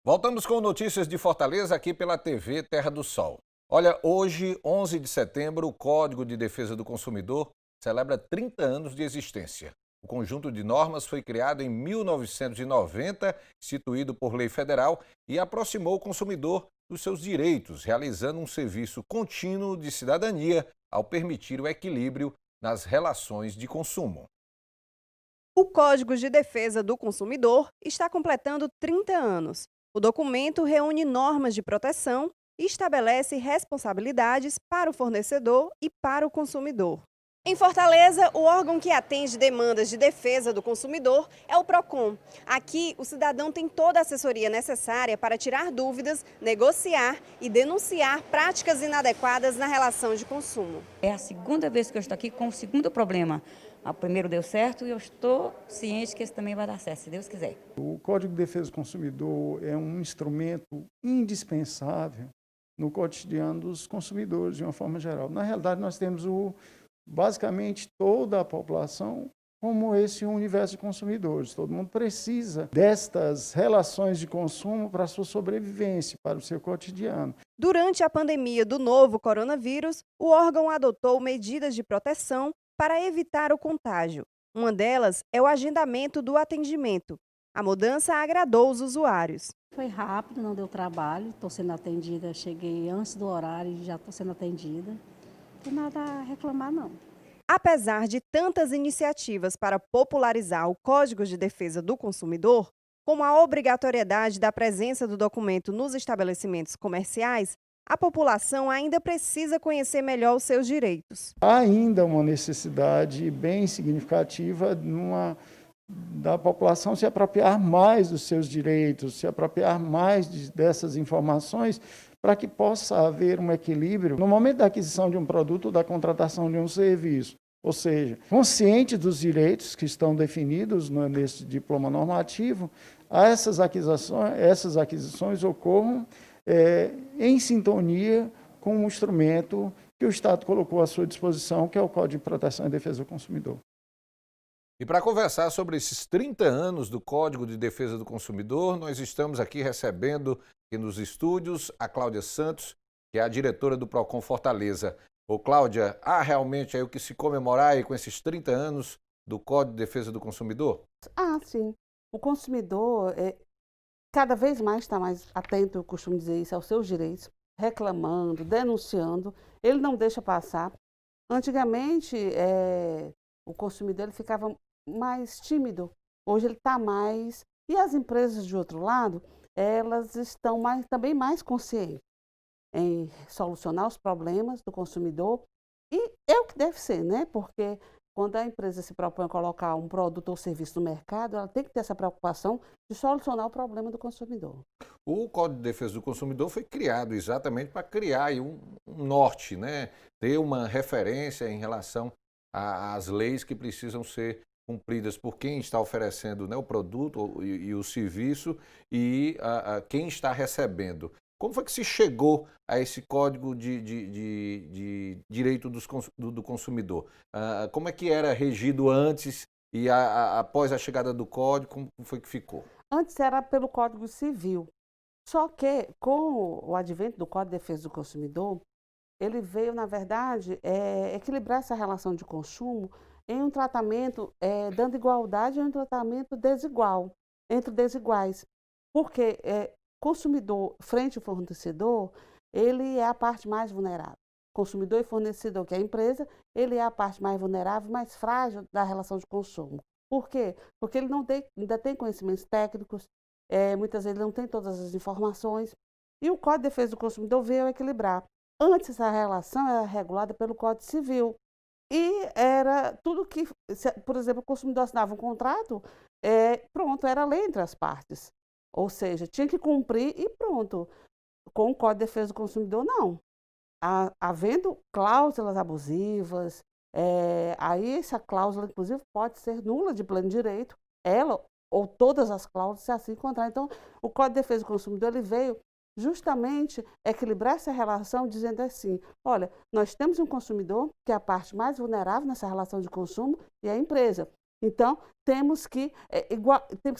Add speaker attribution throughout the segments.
Speaker 1: Voltamos com notícias de Fortaleza aqui pela TV Terra do Sol. Olha, hoje, 11 de setembro, o Código de Defesa do Consumidor celebra 30 anos de existência. O conjunto de normas foi criado em 1990, instituído por lei federal, e aproximou o consumidor dos seus direitos, realizando um serviço contínuo de cidadania ao permitir o equilíbrio nas relações de consumo.
Speaker 2: O Código de Defesa do Consumidor está completando 30 anos. O documento reúne normas de proteção e estabelece responsabilidades para o fornecedor e para o consumidor. Em Fortaleza, o órgão que atende demandas de defesa do consumidor é o PROCON. Aqui, o cidadão tem toda a assessoria necessária para tirar dúvidas, negociar e denunciar práticas inadequadas na relação de consumo.
Speaker 3: É a segunda vez que eu estou aqui com o segundo problema. O primeiro deu certo e eu estou ciente que esse também vai dar certo, se Deus quiser.
Speaker 4: O Código de Defesa do Consumidor é um instrumento indispensável no cotidiano dos consumidores, de uma forma geral. Na realidade, nós temos basicamente toda a população como esse universo de consumidores. Todo mundo precisa destas relações de consumo para a sua sobrevivência, para o seu cotidiano.
Speaker 2: Durante a pandemia do novo coronavírus, o órgão adotou medidas de proteção para evitar o contágio. Uma delas é o agendamento do atendimento. A mudança agradou os usuários.
Speaker 5: Foi rápido, não deu trabalho, estou sendo atendida, cheguei antes do horário e já estou sendo atendida. Não tem nada a reclamar, não.
Speaker 2: Apesar de tantas iniciativas para popularizar o Código de Defesa do Consumidor, como a obrigatoriedade da presença do documento nos estabelecimentos comerciais, a população ainda precisa conhecer melhor os seus direitos.
Speaker 4: Há ainda uma necessidade bem significativa da população se apropriar mais dos seus direitos, se apropriar mais dessas informações, para que possa haver um equilíbrio no momento da aquisição de um produto ou da contratação de um serviço. Ou seja, consciente dos direitos que estão definidos nesse diploma normativo, essas aquisições ocorram em sintonia com o instrumento que o Estado colocou à sua disposição, que é o Código de Proteção e Defesa do Consumidor.
Speaker 1: E para conversar sobre esses 30 anos do Código de Defesa do Consumidor, nós estamos aqui recebendo aqui nos estúdios a Cláudia Santos, que é a diretora do PROCON Fortaleza. Ô Cláudia, há realmente aí o que se comemorar aí com esses 30 anos do Código de Defesa do Consumidor?
Speaker 6: Sim. O consumidor cada vez mais está mais atento, eu costumo dizer isso, aos seus direitos, reclamando, denunciando, ele não deixa passar. Antigamente, o consumidor ele ficava mais tímido, hoje ele está mais. E as empresas, de outro lado, elas estão também mais conscientes em solucionar os problemas do consumidor. E é o que deve ser, né? Porque quando a empresa se propõe a colocar um produto ou serviço no mercado, ela tem que ter essa preocupação de solucionar o problema do consumidor.
Speaker 1: O Código de Defesa do Consumidor foi criado exatamente para criar aí um norte, né? Ter uma referência em relação às leis que precisam ser cumpridas por quem está oferecendo, né, o produto e o serviço e quem está recebendo. Como foi que se chegou a esse Código de Direito do Consumidor? Como é que era regido antes e após a chegada do Código, como foi que ficou?
Speaker 6: Antes era pelo Código Civil, só que com o advento do Código de Defesa do Consumidor, ele veio, na verdade, equilibrar essa relação de consumo em um tratamento, dando igualdade em um tratamento desigual, entre desiguais. Porque consumidor frente ao fornecedor, ele é a parte mais vulnerável. Consumidor e fornecedor, que é a empresa, ele é a parte mais vulnerável, mais frágil da relação de consumo. Por quê? Porque ele ainda tem conhecimentos técnicos, muitas vezes ele não tem todas as informações, e o Código de Defesa do Consumidor veio equilibrar. Antes, essa relação era regulada pelo Código Civil, e era tudo que, por exemplo, o consumidor assinava um contrato, pronto, era lei entre as partes. Ou seja, tinha que cumprir e pronto. Com o Código de Defesa do Consumidor, não. Havendo cláusulas abusivas, aí essa cláusula, inclusive, pode ser nula de pleno direito, ela ou todas as cláusulas, se assim encontrar. Então, o Código de Defesa do Consumidor ele veio justamente equilibrar essa relação, dizendo assim, olha, nós temos um consumidor, que é a parte mais vulnerável nessa relação de consumo, e a empresa. Então, temos que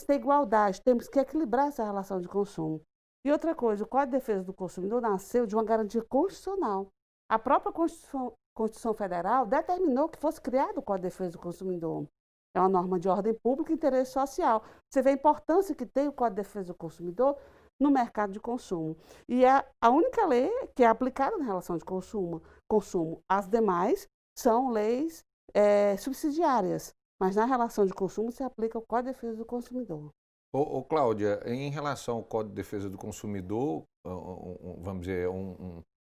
Speaker 6: ter igualdade, temos que equilibrar essa relação de consumo. E outra coisa, o Código de Defesa do Consumidor nasceu de uma garantia constitucional. A própria Constituição Federal determinou que fosse criado o Código de Defesa do Consumidor. É uma norma de ordem pública e interesse social. Você vê a importância que tem o Código de Defesa do Consumidor no mercado de consumo. E é a única lei que é aplicada na relação de consumo. As demais são leis subsidiárias, mas na relação de consumo se aplica o Código de Defesa do Consumidor.
Speaker 1: Cláudia, em relação ao Código de Defesa do Consumidor, vamos dizer,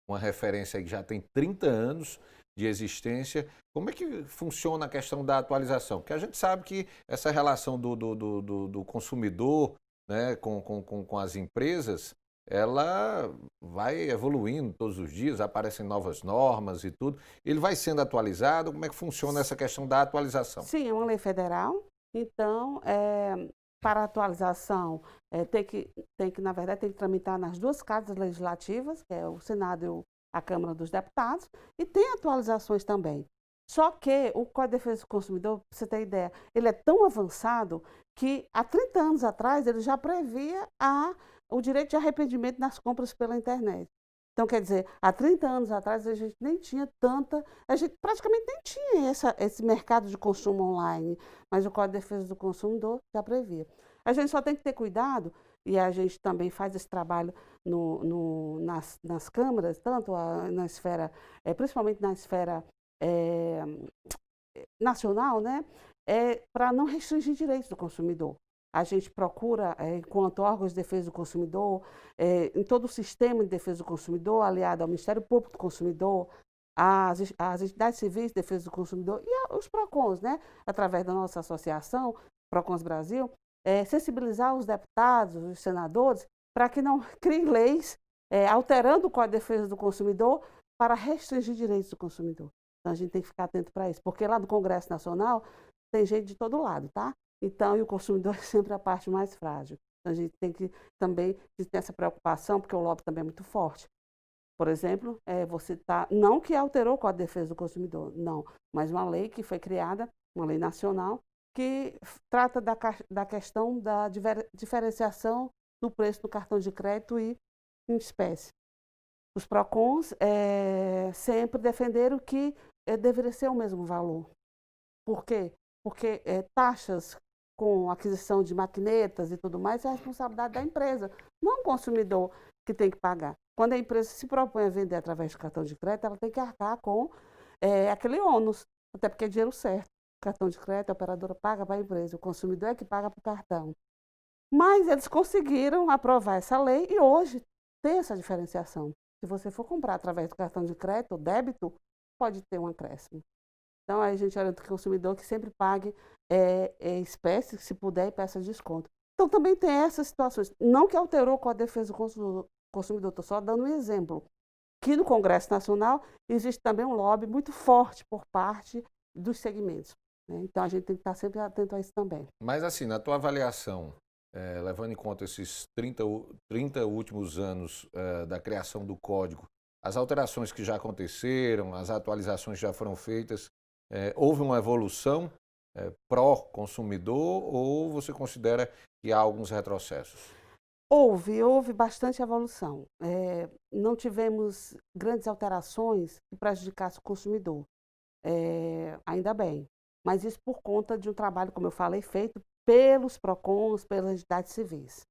Speaker 1: uma referência que já tem 30 anos de existência, como é que funciona a questão da atualização? Porque a gente sabe que essa relação do consumidor, né, com as empresas, ela vai evoluindo todos os dias, aparecem novas normas e tudo. Ele vai sendo atualizado? Como é que funciona essa questão da atualização?
Speaker 6: Sim, é uma lei federal, então, para a atualização, na verdade, tem que tramitar nas duas casas legislativas, que é o Senado e a Câmara dos Deputados, e tem atualizações também. Só que o Código de Defesa do Consumidor, para você ter ideia, ele é tão avançado que há 30 anos atrás ele já previa o direito de arrependimento nas compras pela internet. Então, quer dizer, há 30 anos atrás a gente nem tinha a gente praticamente nem tinha esse mercado de consumo online, mas o Código de Defesa do Consumidor já previa. A gente só tem que ter cuidado, e a gente também faz esse trabalho nas câmaras, tanto na esfera, principalmente na esfera nacional, né, para não restringir direitos do consumidor. A gente procura, enquanto órgãos de defesa do consumidor, em todo o sistema de defesa do consumidor, aliado ao Ministério Público do Consumidor, às entidades civis de defesa do consumidor e os PROCONs, né, através da nossa associação, PROCONs Brasil, sensibilizar os deputados, os senadores, para que não criem leis alterando o Código de Defesa do Consumidor para restringir direitos do consumidor. Então, a gente tem que ficar atento para isso, porque lá no Congresso Nacional tem gente de todo lado, tá? Então, e o consumidor é sempre a parte mais frágil. Então, a gente tem que também ter essa preocupação, porque o lobby também é muito forte. Por exemplo, não que alterou o Código de Defesa do Consumidor, não, mas uma lei que foi criada, uma lei nacional, que trata da questão da diferenciação do preço do cartão de crédito e em espécie. Os PROCONs sempre defenderam que deveria ser o mesmo valor. Por quê? Porque taxas com aquisição de maquinetas e tudo mais é a responsabilidade da empresa, não o consumidor que tem que pagar. Quando a empresa se propõe a vender através do cartão de crédito, ela tem que arcar com aquele ônus, até porque é dinheiro certo. O cartão de crédito, a operadora paga para a empresa, o consumidor é que paga para o cartão. Mas eles conseguiram aprovar essa lei e hoje tem essa diferenciação. Se você for comprar através do cartão de crédito ou débito, pode ter um acréscimo. Então, a gente orienta o consumidor que sempre pague espécie, se puder, e peça desconto. Então, também tem essas situações. Não que alterou o Código de Defesa do Consumidor, estou só dando um exemplo. Que no Congresso Nacional existe também um lobby muito forte por parte dos segmentos, né? Então, a gente tem que estar sempre atento a isso também.
Speaker 1: Mas, assim, na tua avaliação, levando em conta esses 30 últimos anos da criação do Código, as alterações que já aconteceram, as atualizações que já foram feitas, houve uma evolução pró-consumidor ou você considera que há alguns retrocessos?
Speaker 6: Houve bastante evolução. Não tivemos grandes alterações que prejudicassem o consumidor. Ainda bem. Mas isso por conta de um trabalho, como eu falei, feito pelos PROCONs, pelas entidades civis.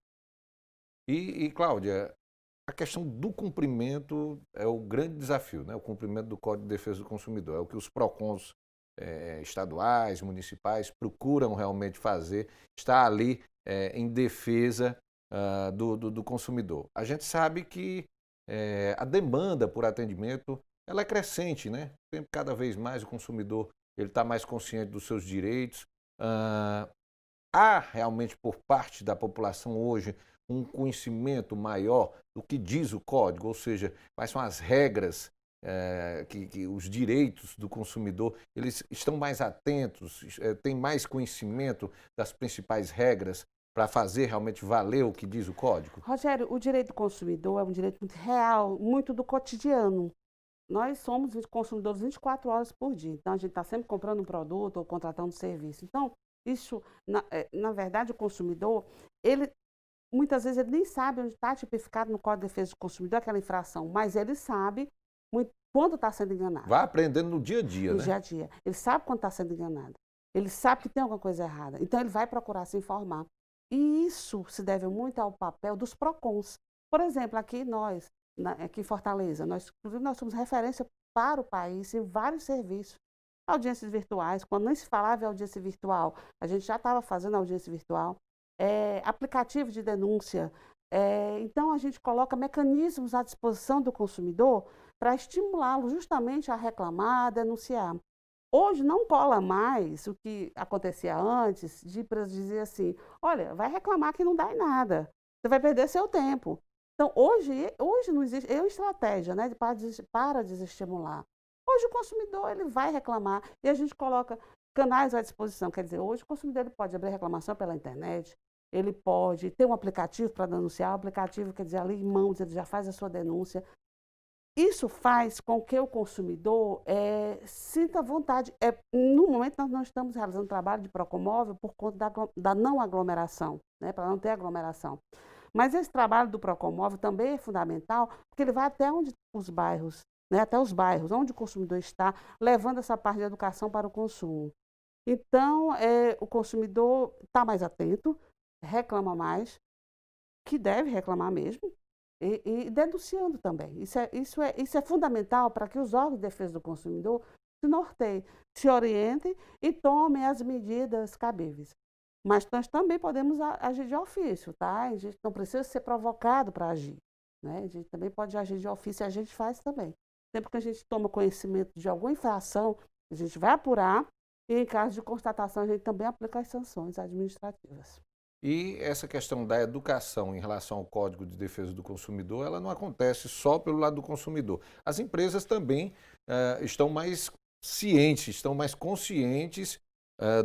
Speaker 1: E Cláudia, a questão do cumprimento é o grande desafio, né? O cumprimento do Código de Defesa do Consumidor. É o que os PROCONs estaduais, municipais procuram realmente fazer, está ali em defesa do consumidor. A gente sabe que a demanda por atendimento ela é crescente, né? Cada vez mais o consumidor ele está mais consciente dos seus direitos. Há realmente por parte da população hoje um conhecimento maior do que diz o código, ou seja, quais são as regras, que os direitos do consumidor, eles estão mais atentos, têm mais conhecimento das principais regras para fazer realmente valer o que diz o código?
Speaker 6: Rogério, o direito do consumidor é um direito muito real, muito do cotidiano. Nós somos consumidores 24 horas por dia, então a gente está sempre comprando um produto ou contratando um serviço. Então, isso, na verdade, o consumidor, ele muitas vezes ele nem sabe onde está tipificado no Código de Defesa do Consumidor aquela infração, mas ele sabe quando está sendo enganado.
Speaker 1: Vai aprendendo no dia a dia,
Speaker 6: No
Speaker 1: né?
Speaker 6: dia a dia. Ele sabe quando está sendo enganado. Ele sabe que tem alguma coisa errada. Então, ele vai procurar se informar. E isso se deve muito ao papel dos PROCONs. Por exemplo, aqui aqui em Fortaleza, inclusive nós somos referência para o país em vários serviços. Audiências virtuais, quando nem se falava em audiência virtual, a gente já estava fazendo audiência virtual. Aplicativo de denúncia. Então, a gente coloca mecanismos à disposição do consumidor para estimulá-lo justamente a reclamar, a denunciar. Hoje não cola mais o que acontecia antes, de empresas dizer assim, olha, vai reclamar que não dá em nada, você vai perder seu tempo. Então, hoje não existe, uma estratégia, né, para desestimular. Hoje o consumidor ele vai reclamar e a gente coloca canais à disposição. Quer dizer, hoje o consumidor ele pode abrir reclamação pela internet, ele pode ter um aplicativo para denunciar, o aplicativo, quer dizer, ali em mãos ele já faz a sua denúncia. Isso faz com que o consumidor sinta vontade. No momento, nós não estamos realizando trabalho de Procomóvel por conta da não aglomeração, né, para não ter aglomeração. Mas esse trabalho do Procomóvel também é fundamental, porque ele vai até os bairros, né, até os bairros, onde o consumidor está, levando essa parte de educação para o consumo. Então, o consumidor está mais atento, reclama mais, que deve reclamar mesmo, e denunciando também. Isso é fundamental para que os órgãos de defesa do consumidor se norteiem, se orientem e tomem as medidas cabíveis. Mas nós também podemos agir de ofício, tá? A gente não precisa ser provocado para agir, né? A gente também pode agir de ofício e a gente faz também. Sempre que a gente toma conhecimento de alguma infração, a gente vai apurar e, em caso de constatação, a gente também aplica as sanções administrativas.
Speaker 1: E essa questão da educação em relação ao Código de Defesa do Consumidor, ela não acontece só pelo lado do consumidor. As empresas também estão mais cientes, estão mais conscientes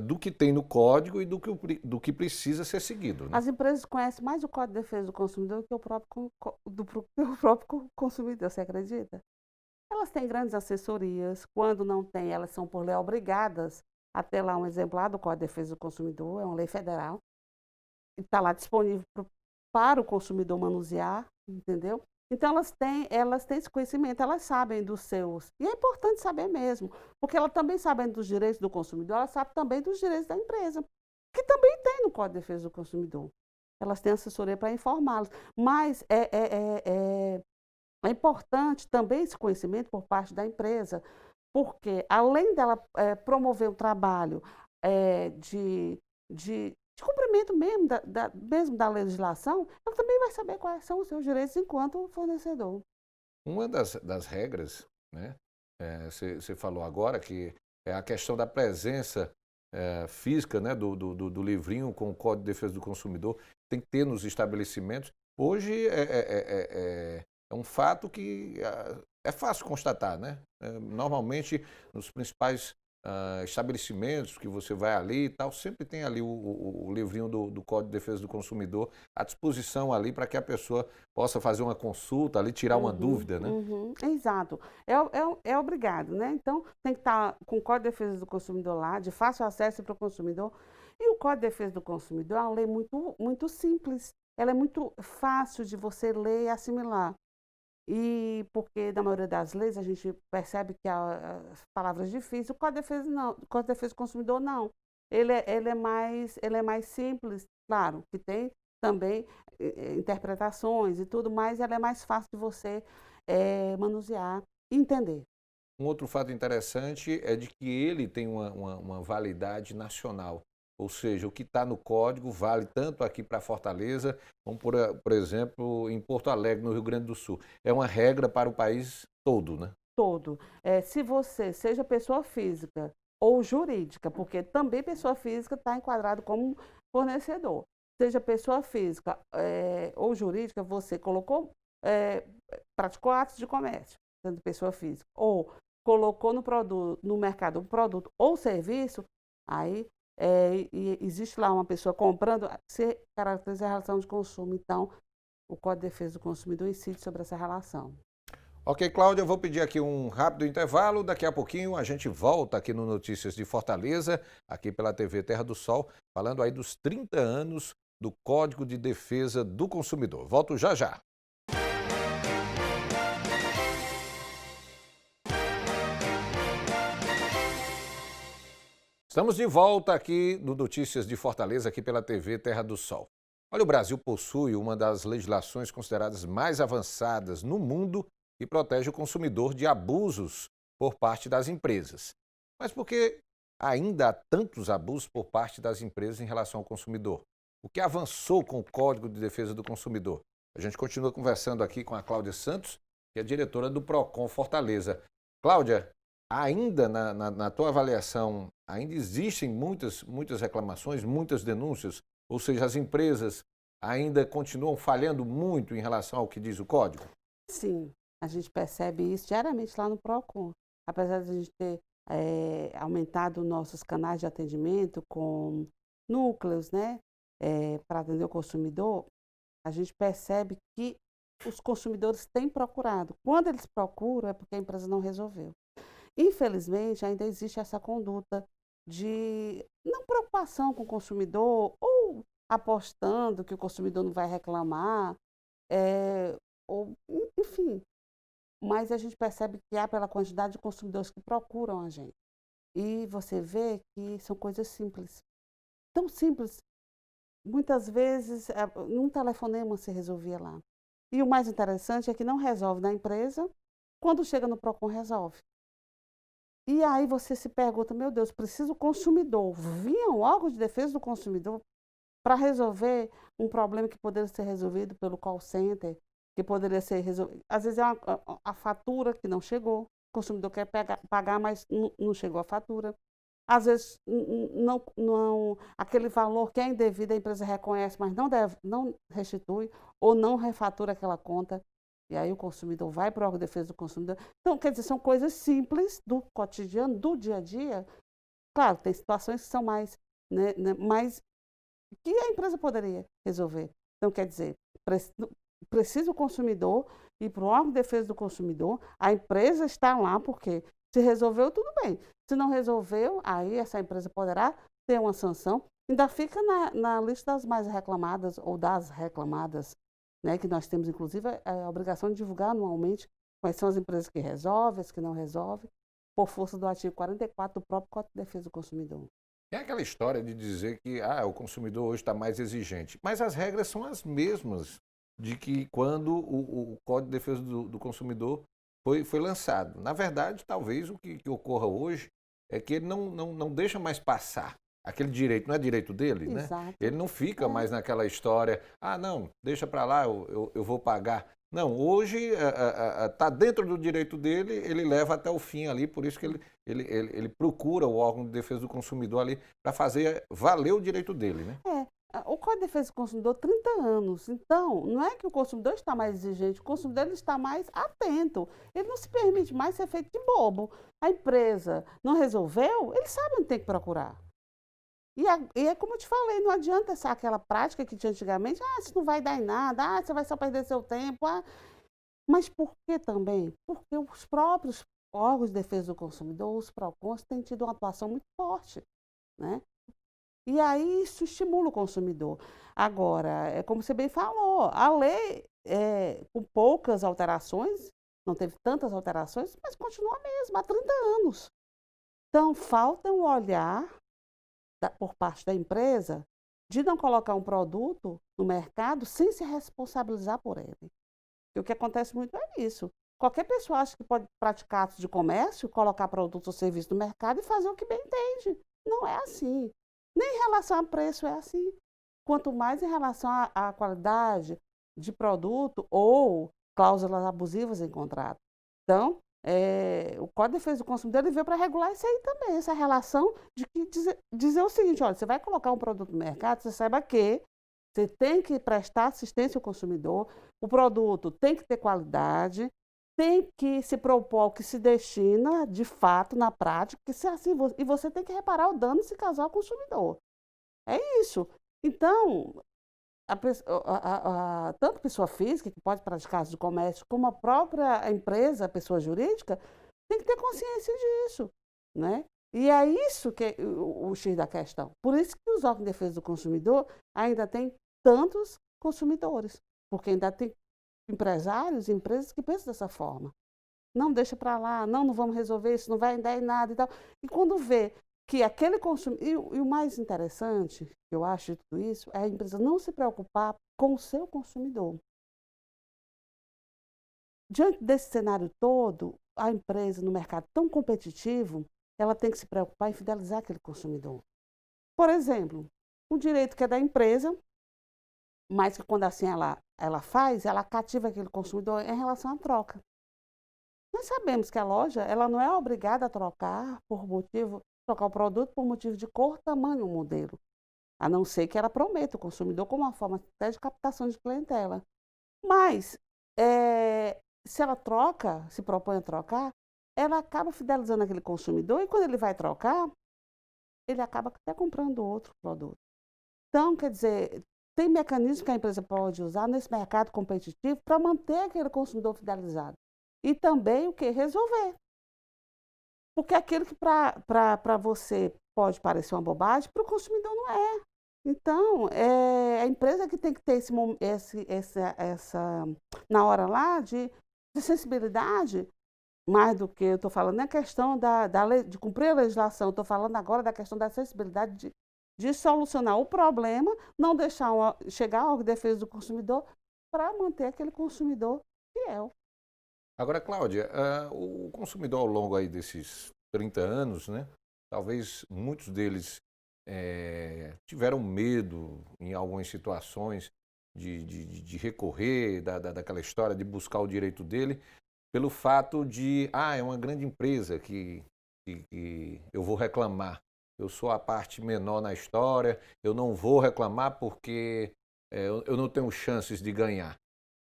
Speaker 1: do que tem no Código e do que precisa ser seguido, né?
Speaker 6: As empresas conhecem mais o Código de Defesa do Consumidor do que o próprio consumidor, você acredita? Elas têm grandes assessorias, quando não tem, elas são por lei obrigadas a ter lá um exemplar do Código de Defesa do Consumidor, é uma lei federal. Está lá disponível para o consumidor manusear, entendeu? Então, elas têm esse conhecimento, elas sabem dos seus. E é importante saber mesmo, porque ela também sabendo dos direitos do consumidor, ela sabe também dos direitos da empresa, que também tem no Código de Defesa do Consumidor. Elas têm assessoria para informá-los. Mas é importante também esse conhecimento por parte da empresa, porque além dela promover um trabalho de cumprimento mesmo da legislação, ela também vai saber quais são os seus direitos enquanto fornecedor.
Speaker 1: Uma das regras, né, você falou agora, que é a questão da presença física, né, do livrinho com o Código de Defesa do Consumidor, tem que ter nos estabelecimentos. Hoje é um fato que é fácil constatar, né? Normalmente, nos principais estabelecimentos que você vai ali e tal, sempre tem ali o livrinho do Código de Defesa do Consumidor à disposição ali para que a pessoa possa fazer uma consulta ali, tirar uma dúvida, né?
Speaker 6: Exato. É obrigado, né? Então, tem que estar com o Código de Defesa do Consumidor lá, de fácil acesso para o consumidor. E o Código de Defesa do Consumidor é uma lei muito, muito simples. Ela é muito fácil de você ler e assimilar. E porque, na maioria das leis, a gente percebe que as palavras difíceis, o Código de Defesa não, o Código de Defesa do Consumidor não. Ele é mais simples, claro, que tem também interpretações e tudo, mas ela é mais fácil de você manusear e entender.
Speaker 1: Um outro fato interessante é de que ele tem uma validade nacional. Ou seja, o que está no código vale tanto aqui para Fortaleza, como, por exemplo, em Porto Alegre, no Rio Grande do Sul. É uma regra para o país todo, né?
Speaker 6: Todo. Se você seja pessoa física ou jurídica, porque também pessoa física está enquadrado como fornecedor. Seja pessoa física ou jurídica, você praticou atos de comércio, sendo pessoa física, ou colocou no mercado um produto ou serviço, aí e existe lá uma pessoa comprando, se caracteriza a relação de consumo. Então, o Código de Defesa do Consumidor incide sobre essa relação.
Speaker 1: Ok, Cláudia, eu vou pedir aqui um rápido intervalo. Daqui a pouquinho a gente volta aqui no Notícias de Fortaleza, aqui pela TV Terra do Sol, falando aí dos 30 anos do Código de Defesa do Consumidor. Volto já já. Estamos de volta aqui no Notícias de Fortaleza, aqui pela TV Terra do Sol. Olha, o Brasil possui uma das legislações consideradas mais avançadas no mundo e protege o consumidor de abusos por parte das empresas. Mas por que ainda há tantos abusos por parte das empresas em relação ao consumidor? O que avançou com o Código de Defesa do Consumidor? A gente continua conversando aqui com a Cláudia Santos, que é diretora do Procon Fortaleza. Cláudia, ainda na tua avaliação, ainda existem muitas reclamações, muitas denúncias? Ou seja, as empresas ainda continuam falhando muito em relação ao que diz o Código?
Speaker 6: Sim, a gente percebe isso diariamente lá no Procon. Apesar de a gente ter aumentado nossos canais de atendimento com núcleos, né, para atender o consumidor, a gente percebe que os consumidores têm procurado. Quando eles procuram, é porque a empresa não resolveu. Infelizmente, ainda existe essa conduta de não preocupação com o consumidor ou apostando que o consumidor não vai reclamar, ou, enfim. Mas a gente percebe que há pela quantidade de consumidores que procuram a gente. E você vê que são coisas simples. Tão simples. Muitas vezes, num telefonema se resolvia lá. E o mais interessante é que não resolve na empresa, quando chega no Procon resolve. E aí você se pergunta, meu Deus, precisa o consumidor vir ao órgão de defesa do consumidor para resolver um problema que poderia ser resolvido pelo call center, que poderia ser resolvido. Às vezes é a fatura que não chegou, o consumidor quer pagar, mas não chegou a fatura. Às vezes não aquele valor que é indevido, a empresa reconhece, mas não restitui ou não refatura aquela conta. E aí o consumidor vai para o órgão de defesa do consumidor. Então, quer dizer, são coisas simples do cotidiano, do dia a dia. Claro, tem situações que são mais, mais que a empresa poderia resolver. Então, quer dizer, precisa o consumidor ir para o órgão de defesa do consumidor, a empresa está lá porque se resolveu, tudo bem. Se não resolveu, aí essa empresa poderá ter uma sanção. Ainda fica na lista das mais reclamadas ou das reclamadas, né, que nós temos, inclusive, a obrigação de divulgar anualmente quais são as empresas que resolvem, as que não resolvem, por força do artigo 44 do próprio Código de Defesa do Consumidor.
Speaker 1: É aquela história de dizer que o consumidor hoje está mais exigente, mas as regras são as mesmas de que quando o Código de Defesa do Consumidor foi lançado. Na verdade, talvez o que ocorra hoje é que ele não deixa mais passar. Aquele direito não é direito dele, né?
Speaker 6: Exato.
Speaker 1: Ele não fica mais naquela história, não, deixa para lá, eu vou pagar. Não, hoje está dentro do direito dele, ele leva até o fim ali, por isso que ele procura o órgão de defesa do consumidor ali para fazer valer o direito dele, né?
Speaker 6: O Código de Defesa do Consumidor, 30 anos. Então, não é que o consumidor está mais exigente, o consumidor ele está mais atento. Ele não se permite mais ser feito de bobo. A empresa não resolveu, ele sabe onde tem que procurar. E é como eu te falei, não adianta essa aquela prática que tinha antigamente, isso não vai dar em nada, você vai só perder seu tempo. Mas por que também? Porque os próprios órgãos de defesa do consumidor, os PROCONs, têm tido uma atuação muito forte, né? E aí isso estimula o consumidor. Agora, é como você bem falou, a lei, com poucas alterações, não teve tantas alterações, mas continua a mesma, há 30 anos. Então, falta um olhar por parte da empresa de não colocar um produto no mercado sem se responsabilizar por ele. E o que acontece muito é isso. Qualquer pessoa acha que pode praticar atos de comércio, colocar produtos ou serviços no mercado e fazer o que bem entende. Não é assim. Nem em relação a preço é assim. Quanto mais em relação à qualidade de produto ou cláusulas abusivas em contrato. Então, o Código de Defesa do Consumidor ele veio para regular isso aí também, essa relação de dizer o seguinte, olha, você vai colocar um produto no mercado, você saiba que você tem que prestar assistência ao consumidor, o produto tem que ter qualidade, tem que se propor ao que se destina, de fato, na prática, que se assim, e você tem que reparar o dano se causar ao consumidor. É isso. Então, tanto a pessoa física, que pode praticar atos de comércio, como a própria empresa, a pessoa jurídica, tem que ter consciência disso, né? E é isso que é o X da questão. Por isso que os órgãos de defesa do consumidor ainda têm tantos consumidores, porque ainda tem empresários e empresas que pensam dessa forma. Não deixa para lá, não vamos resolver isso, não vai dar em nada e tal. E quando vê que aquele consumidor... E o mais interessante, que eu acho de tudo isso, é a empresa não se preocupar com o seu consumidor. Diante desse cenário todo, a empresa, no mercado tão competitivo, ela tem que se preocupar em fidelizar aquele consumidor. Por exemplo, um direito que é da empresa, mas que quando assim ela faz, ela cativa aquele consumidor em relação à troca. Nós sabemos que a loja ela não é obrigada a trocar o produto por motivo de cor, tamanho ou modelo, a não ser que ela prometa o consumidor como uma forma até de captação de clientela. Mas, se ela se propõe a trocar, ela acaba fidelizando aquele consumidor e quando ele vai trocar, ele acaba até comprando outro produto. Então, quer dizer, tem mecanismos que a empresa pode usar nesse mercado competitivo para manter aquele consumidor fidelizado. E também o que? Resolver. Porque aquilo que para você pode parecer uma bobagem, para o consumidor não é. Então, é a empresa que tem que ter essa na hora lá de sensibilidade, mais do que eu estou falando, não é questão de cumprir a legislação, estou falando agora da questão da sensibilidade de solucionar o problema, não deixar chegar ao defesa do consumidor para manter aquele consumidor fiel.
Speaker 1: Agora, Cláudia, o consumidor ao longo aí desses 30 anos, né, talvez muitos deles tiveram medo em algumas situações de recorrer daquela história, de buscar o direito dele, pelo fato de, é uma grande empresa que eu vou reclamar. Eu sou a parte menor na história, eu não vou reclamar porque eu não tenho chances de ganhar.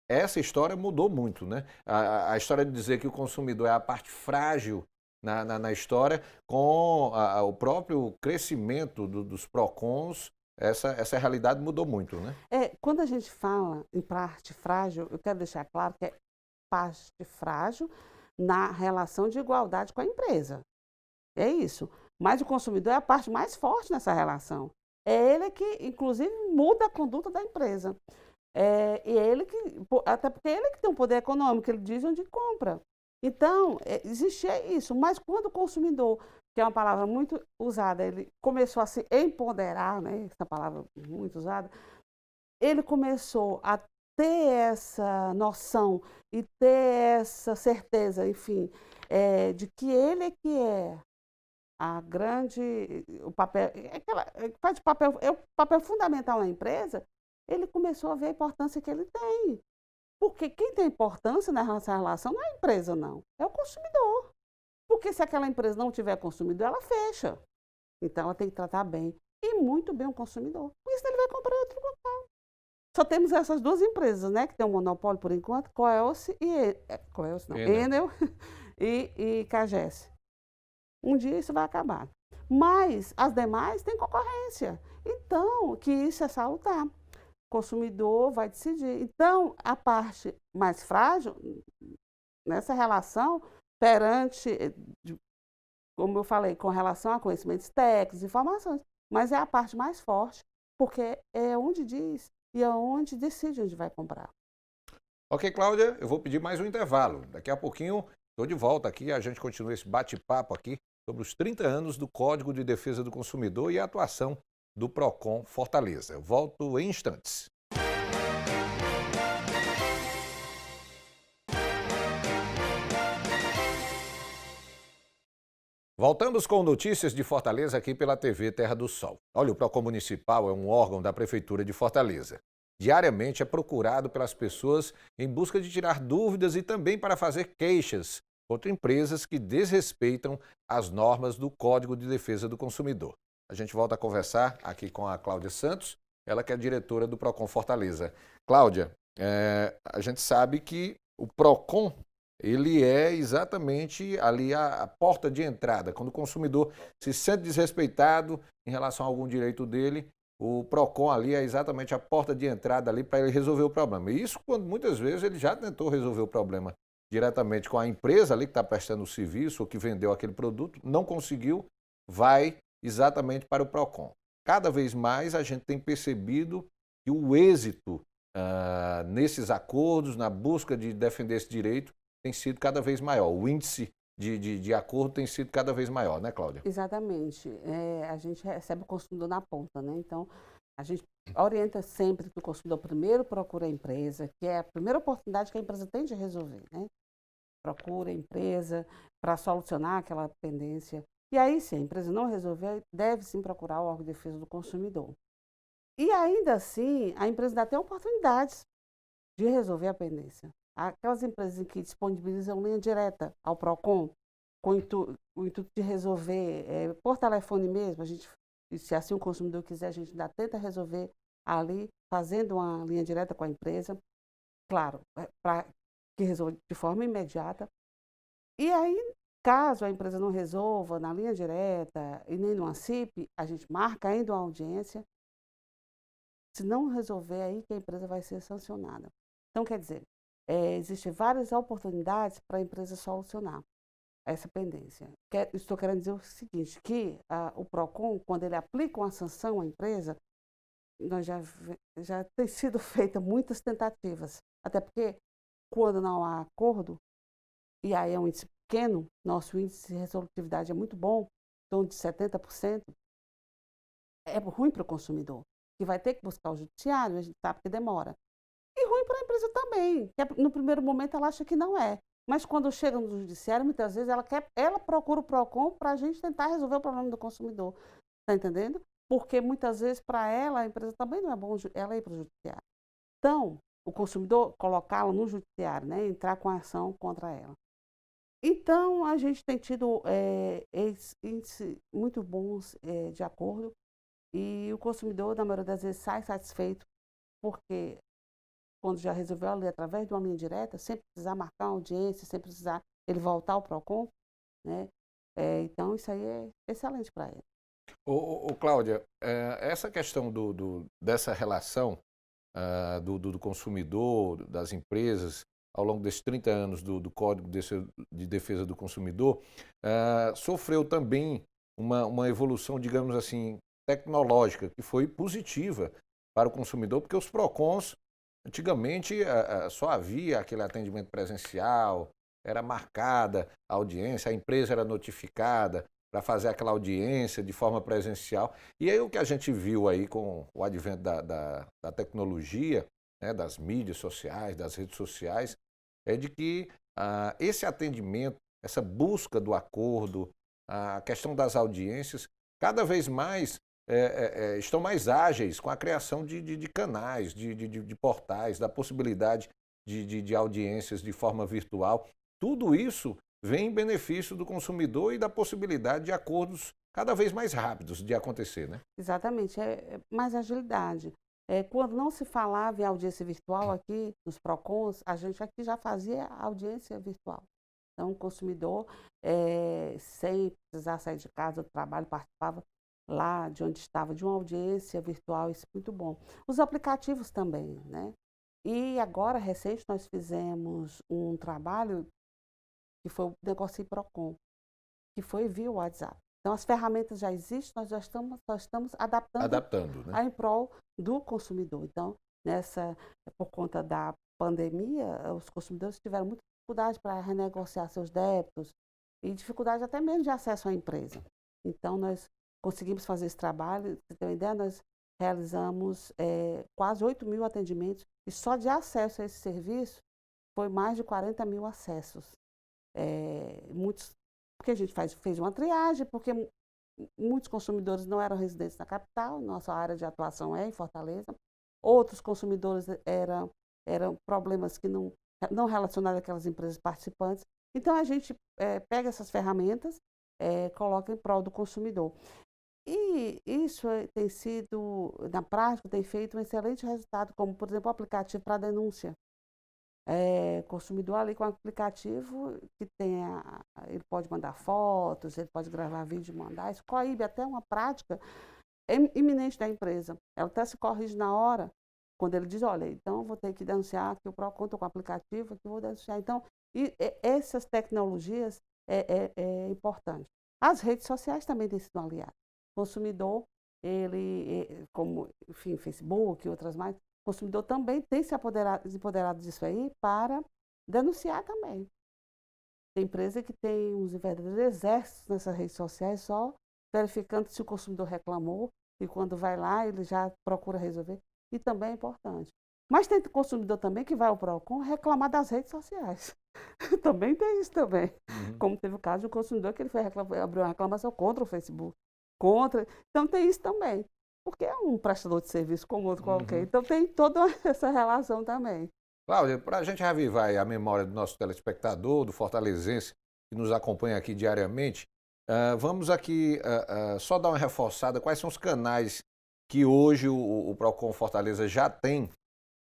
Speaker 1: Essa história mudou muito, né? A história de dizer que o consumidor é a parte frágil na história, com o próprio crescimento dos PROCONs, essa realidade mudou muito, né?
Speaker 6: Quando a gente fala em parte frágil, eu quero deixar claro que é parte frágil na relação de igualdade com a empresa. É isso. Mas o consumidor é a parte mais forte nessa relação. É ele que, inclusive, muda a conduta da empresa. Até porque é ele que tem um poder econômico, ele diz onde compra. Então, existia isso. Mas quando o consumidor, que é uma palavra muito usada, ele começou a se empoderar, né, essa palavra muito usada, ele começou a ter essa noção e ter essa certeza, enfim, de que ele é que é o papel, faz o papel fundamental na empresa, ele começou a ver a importância que ele tem. Porque quem tem importância nessa relação não é a empresa, não, é o consumidor. Porque se aquela empresa não tiver consumidor, ela fecha. Então, ela tem que tratar bem, e muito bem, o consumidor. Por isso, ele vai comprar outro local. Só temos essas duas empresas, né, que tem um monopólio por enquanto, Coelce e Enel e Cagesse. Um dia isso vai acabar. Mas as demais têm concorrência. Então, que isso é salutar. O consumidor vai decidir. Então, a parte mais frágil nessa relação perante, como eu falei, com relação a conhecimentos técnicos, informações, mas é a parte mais forte, porque é onde diz e é onde decide onde vai comprar.
Speaker 1: Ok, Cláudia, eu vou pedir mais um intervalo. Daqui a pouquinho estou de volta aqui, a gente continua esse bate-papo aqui sobre os 30 anos do Código de Defesa do Consumidor e a atuação do PROCON Fortaleza. Eu volto em instantes. Voltamos com notícias de Fortaleza aqui pela TV Terra do Sol. Olha, o PROCON Municipal é um órgão da Prefeitura de Fortaleza. Diariamente é procurado pelas pessoas em busca de tirar dúvidas e também para fazer queixas contra empresas que desrespeitam as normas do Código de Defesa do Consumidor. A gente volta a conversar aqui com a Cláudia Santos, ela que é diretora do PROCON Fortaleza. Cláudia, a gente sabe que o PROCON, ele é exatamente ali a porta de entrada. Quando o consumidor se sente desrespeitado em relação a algum direito dele, o PROCON ali é exatamente a porta de entrada ali para ele resolver o problema. E isso quando muitas vezes ele já tentou resolver o problema diretamente com a empresa ali que está prestando o serviço ou que vendeu aquele produto, não conseguiu, vai exatamente para o PROCON. Cada vez mais a gente tem percebido que o êxito nesses acordos, na busca de defender esse direito, tem sido cada vez maior. O índice de acordo tem sido cada vez maior, né, Cláudia?
Speaker 6: Exatamente. A gente recebe o consumidor na ponta, né? Então, a gente orienta sempre que o consumidor primeiro procura a empresa, que é a primeira oportunidade que a empresa tem de resolver, né? Procura a empresa para solucionar aquela pendência. E aí, se a empresa não resolver, deve sim procurar o órgão de defesa do consumidor. E ainda assim, a empresa ainda tem oportunidades de resolver a pendência. Aquelas empresas que disponibilizam linha direta ao PROCON, com o intuito de resolver por telefone mesmo, a gente, se assim o consumidor quiser, a gente ainda tenta resolver ali, fazendo uma linha direta com a empresa, claro, para que resolva de forma imediata. E aí, caso a empresa não resolva na linha direta e nem no ANSIP, a gente marca ainda uma audiência. Se não resolver, aí que a empresa vai ser sancionada. Então, quer dizer, existem várias oportunidades para a empresa solucionar essa pendência. Estou querendo dizer o seguinte, que o PROCON, quando ele aplica uma sanção à empresa, nós já tem sido feitas muitas tentativas, até porque quando não há acordo, e aí é um índice pequeno, nosso índice de resolutividade é muito bom, em torno de 70%, é ruim para o consumidor, que vai ter que buscar o judiciário, a gente sabe que demora. E ruim para a empresa também, que no primeiro momento ela acha que não é. Mas quando chega no judiciário, muitas vezes ela procura o PROCON para a gente tentar resolver o problema do consumidor. Está entendendo? Porque muitas vezes para ela, a empresa também não é bom ela ir para o judiciário. Então, o consumidor colocá-la no judiciário, né, entrar com a ação contra ela. Então, a gente tem tido índices muito bons de acordo e o consumidor, na maioria das vezes, sai satisfeito, porque quando já resolveu ali através de uma linha direta, sem precisar marcar uma audiência, sem precisar ele voltar ao PROCON, né? Então, isso aí é excelente para ele.
Speaker 1: Cláudia, essa questão dessa relação do consumidor, das empresas, ao longo desses 30 anos do Código de Defesa do Consumidor, sofreu também uma evolução, digamos assim, tecnológica, que foi positiva para o consumidor, porque os PROCONs, antigamente, só havia aquele atendimento presencial, era marcada a audiência, a empresa era notificada para fazer aquela audiência de forma presencial. E aí o que a gente viu aí com o advento da tecnologia, né, das mídias sociais, das redes sociais, é de que esse atendimento, essa busca do acordo, a questão das audiências, cada vez mais estão mais ágeis com a criação de canais, de portais, da possibilidade de audiências de forma virtual. Tudo isso vem em benefício do consumidor e da possibilidade de acordos cada vez mais rápidos de acontecer, né?
Speaker 6: Exatamente, é mais agilidade. Quando não se falava em audiência virtual aqui, nos PROCONs, a gente aqui já fazia audiência virtual. Então, o consumidor, sem precisar sair de casa do trabalho, participava lá de onde estava, de uma audiência virtual, isso é muito bom. Os aplicativos também, né? E agora, recente, nós fizemos um trabalho que foi o Negocie PROCON, que foi via WhatsApp. Então, as ferramentas já existem, nós já estamos adaptando, né? Em prol do consumidor. Então, por conta da pandemia, os consumidores tiveram muita dificuldade para renegociar seus débitos e dificuldade até mesmo de acesso à empresa. Então, nós conseguimos fazer esse trabalho. Pra você ter uma ideia, nós realizamos quase 8 mil atendimentos e só de acesso a esse serviço foi mais de 40 mil acessos. Muitos, porque a gente fez uma triagem, porque muitos consumidores não eram residentes na capital, nossa área de atuação é em Fortaleza. Outros consumidores eram problemas que não relacionados àquelas empresas participantes. Então, a gente pega essas ferramentas, coloca em prol do consumidor. E isso tem sido, na prática, tem feito um excelente resultado, como, por exemplo, o aplicativo para denúncia. Consumidor ali com o aplicativo que ele pode mandar fotos, ele pode gravar vídeo e mandar, isso coíbe até uma prática iminente da empresa. Ela até se corrige na hora, quando ele diz, olha, então eu vou ter que denunciar que eu conto com o aplicativo, que eu vou denunciar. Então, essas tecnologias é importante. As redes sociais também têm sido um aliado. O consumidor, como, enfim, Facebook e outras mais, o consumidor também tem se empoderado disso aí para denunciar também. Tem empresa que tem uns verdadeiros exércitos nessas redes sociais só verificando se o consumidor reclamou e quando vai lá ele já procura resolver. E também é importante. Mas tem consumidor também que vai ao PROCON reclamar das redes sociais. Também tem isso também. Como teve o caso de um consumidor que ele foi abriu uma reclamação contra o Facebook. Então tem isso também. Porque é um prestador de serviço como outro qualquer. Então tem toda essa relação também.
Speaker 1: Cláudia, para a gente reavivar aí a memória do nosso telespectador, do fortalezense que nos acompanha aqui diariamente, vamos aqui só dar uma reforçada. Quais são os canais que hoje o PROCON Fortaleza já tem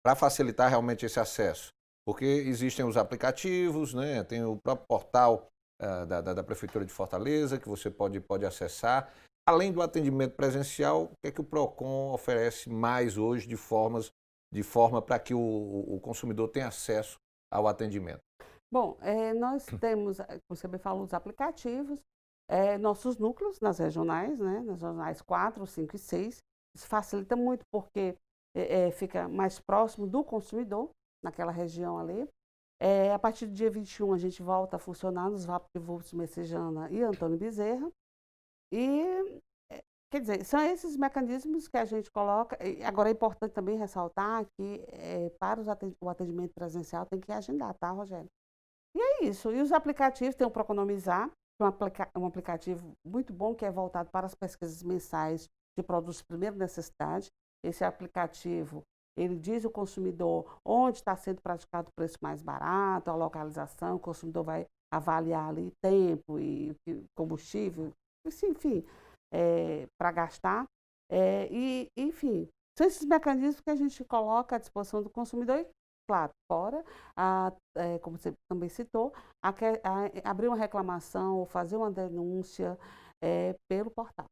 Speaker 1: para facilitar realmente esse acesso? Porque existem os aplicativos, né? Tem o próprio portal da Prefeitura de Fortaleza que você pode acessar. Além do atendimento presencial, o que é que o PROCON oferece mais hoje de forma para que o consumidor tenha acesso ao atendimento?
Speaker 6: Bom, nós temos, como você bem falou, os aplicativos, nossos núcleos nas regionais, né? Nas regionais 4, 5 e 6. Isso facilita muito porque fica mais próximo do consumidor, naquela região ali. A partir do dia 21 a gente volta a funcionar nos VaptVups Messejana e Antônio Bezerra. E, quer dizer, são esses mecanismos que a gente coloca. Agora é importante também ressaltar que para o atendimento presencial tem que agendar, tá, Rogério? E é isso. E os aplicativos, tem o Proconomizar, que é um aplicativo muito bom que é voltado para as pesquisas mensais de produtos de primeira necessidade. Esse aplicativo, ele diz ao consumidor onde está sendo praticado o preço mais barato, a localização, o consumidor vai avaliar ali tempo e combustível, enfim, para gastar. Enfim, são esses mecanismos que a gente coloca à disposição do consumidor e, claro, fora, como você também citou, abrir uma reclamação ou fazer uma denúncia pelo portal.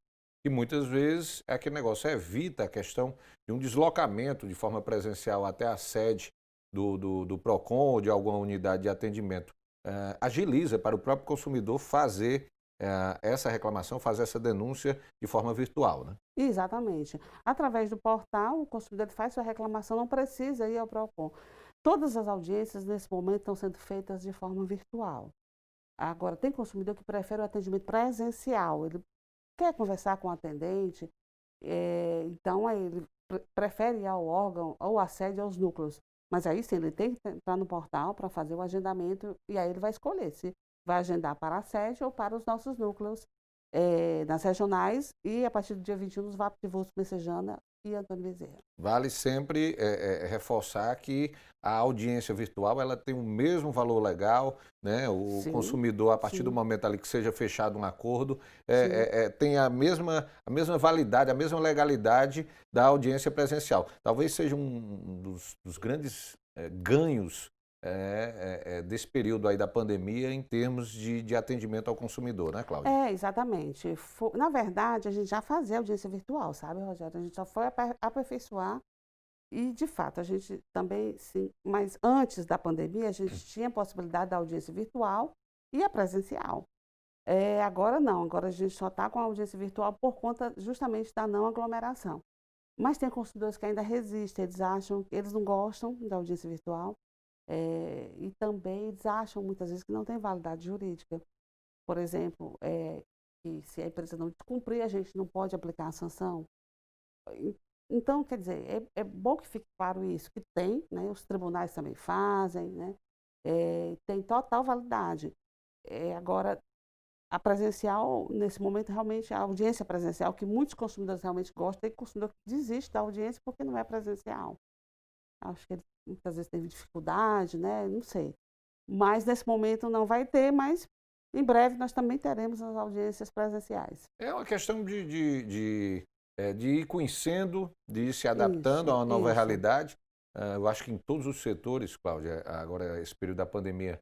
Speaker 1: E muitas vezes é aquele negócio, evita a questão de um deslocamento de forma presencial até a sede do PROCON ou de alguma unidade de atendimento. Agiliza para o próprio consumidor fazer essa reclamação, fazer essa denúncia de forma virtual, né?
Speaker 6: Exatamente. Através do portal, o consumidor faz sua reclamação, não precisa ir ao PROCON. Todas as audiências, nesse momento, estão sendo feitas de forma virtual. Agora, tem consumidor que prefere o atendimento presencial. Ele quer conversar com o atendente, então aí ele prefere ir ao órgão ou à sede aos núcleos. Mas aí sim, ele tem que entrar no portal para fazer o agendamento e aí ele vai escolher se vai agendar para a sede ou para os nossos núcleos nas regionais e a partir do dia 21 nos VaptVups Messejana e Antônio Bezerra.
Speaker 1: Vale sempre reforçar que a audiência virtual ela tem o mesmo valor legal, né? O
Speaker 6: Sim,
Speaker 1: consumidor, a partir
Speaker 6: sim.
Speaker 1: do momento ali que seja fechado um acordo, tem a mesma validade, a mesma legalidade da audiência presencial. Talvez seja um dos grandes ganhos desse período aí da pandemia em termos de atendimento ao consumidor, né, Cláudia?
Speaker 6: Exatamente. Na verdade, a gente já fazia audiência virtual, sabe, Rogério? A gente só foi aperfeiçoar e, de fato, a gente também, sim, mas antes da pandemia, a gente tinha a possibilidade da audiência virtual e a presencial. Agora não, agora a gente só está com a audiência virtual por conta justamente da não aglomeração. Mas tem consumidores que ainda resistem, eles não gostam da audiência virtual. E também eles acham muitas vezes que não tem validade jurídica. Por exemplo, que se a empresa não descumprir, a gente não pode aplicar a sanção. Então, quer dizer, é bom que fique claro isso, que tem, né, os tribunais também fazem, né, tem total validade. Agora, a presencial, nesse momento, realmente, a audiência presencial, que muitos consumidores realmente gostam, tem consumidor que desiste da audiência porque não é presencial. Acho que ele muitas vezes teve dificuldade, né? Não sei. Mas nesse momento não vai ter, mas em breve nós também teremos as audiências presenciais.
Speaker 1: É uma questão de ir conhecendo, de ir se adaptando a uma nova realidade. Eu acho que em todos os setores, Cláudia, agora esse período da pandemia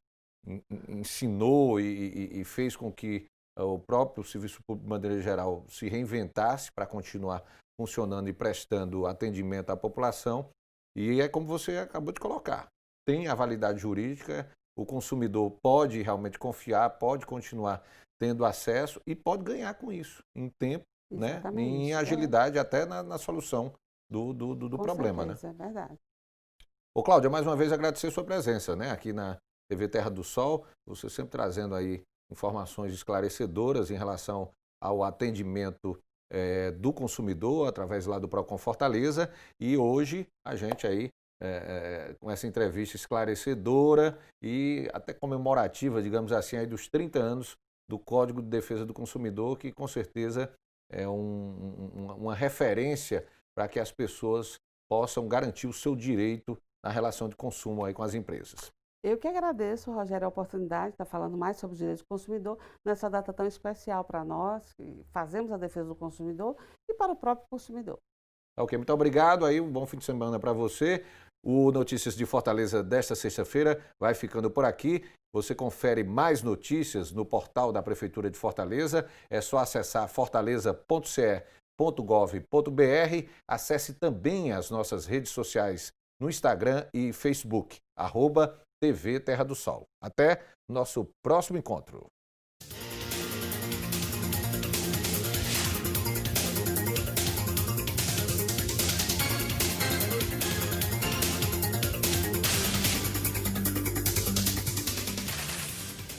Speaker 1: ensinou e fez com que o próprio serviço público, de maneira geral, se reinventasse para continuar funcionando e prestando atendimento à população. E é como você acabou de colocar, tem a validade jurídica, o consumidor pode realmente confiar, pode continuar tendo acesso e pode ganhar com isso, em tempo né,
Speaker 6: Exatamente,
Speaker 1: em
Speaker 6: é.
Speaker 1: agilidade até na solução do
Speaker 6: Com
Speaker 1: problema, né?
Speaker 6: certeza, é verdade.
Speaker 1: Ô, Cláudia, mais uma vez agradecer a sua presença, né, aqui na TV Terra do Sol, você sempre trazendo aí informações esclarecedoras em relação ao atendimento do consumidor, através lá do Procon Fortaleza, e hoje a gente aí, com essa entrevista esclarecedora e até comemorativa, digamos assim, aí dos 30 anos do Código de Defesa do Consumidor, que com certeza é uma referência para que as pessoas possam garantir o seu direito na relação de consumo aí com as empresas.
Speaker 6: Eu que agradeço, Rogério, a oportunidade de estar falando mais sobre o direito do consumidor nessa data tão especial para nós, que fazemos a defesa do consumidor e para o próprio consumidor.
Speaker 1: Ok, muito obrigado. Aí um bom fim de semana para você. O Notícias de Fortaleza desta sexta-feira vai ficando por aqui. Você confere mais notícias no portal da Prefeitura de Fortaleza. É só acessar fortaleza.ce.gov.br. Acesse também as nossas redes sociais no Instagram e Facebook, @TV Terra do Sol. Até nosso próximo encontro.